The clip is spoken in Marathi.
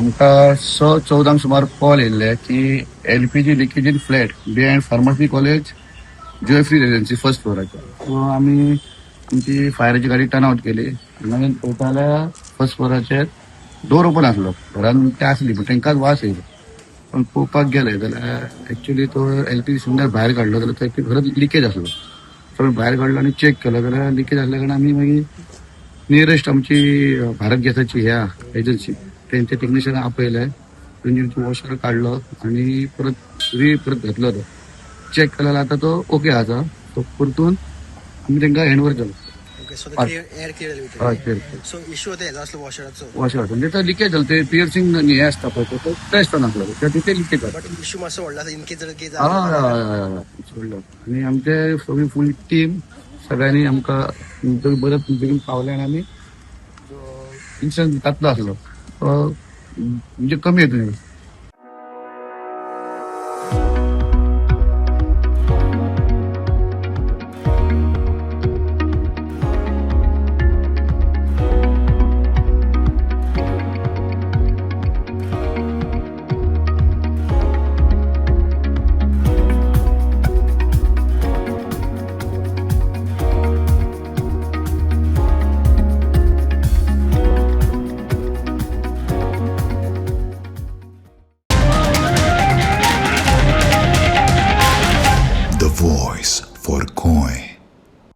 आमकां 6:14 सुमार कॉल येयल्ले की LPG leakage in flat behind pharmacy college जुएफ्री रेसिडेन्सी फर्स्ट फ्लोराचेर. सो आमी आमची फायराची गाडी टर्न आउट केली. मागीर पळयता जाल्यार फर्स्ट फ्लोराचेर डोर ओपन आसलो. घरान ते आसली पूण तांकांच वास येयलो. पण पळोवपाक गेले जाल्यार एक्च्युली तो LPG सिलिंडर भायर काडलो जाल्यार तो खरंच लिकेज आसलो. सो भायर काडलो आनी चेक केलो जाल्यार लिकेज असल्या कारणान आमी मागीर नियरेस्ट आमची भारत गॅसाची ह्या एजन्सी त्यांचे टेक्निशियन आपयले. इंजिनची वॉशर काढलो आणि परत घातलो तो. चेक केल्यार आता तो ओके आसा. तो परतून आमी तांकां हँडओव्हर केलो. Okay, so the air cleared हय everything. clear. So issue होता हेजो असलो वॉशराचो. वॉशर म्हणजे तो लिकेज झालं ते पियर्सिंग हे असता पळय तो टेस्ट नासलो त्या तिथे लिकेज जाता. बट इश्यू मातसो व्हडलो आसा इन केस जर कितें हय जालें हय हय हय सोडलो. आणि आमचे सगळी फुल टीम सगळ्यांनी आमकां बरं बेगीन पावले आणि आमी इन्सिडंट जातलो आसलो तो म्हणजे कमी येतो.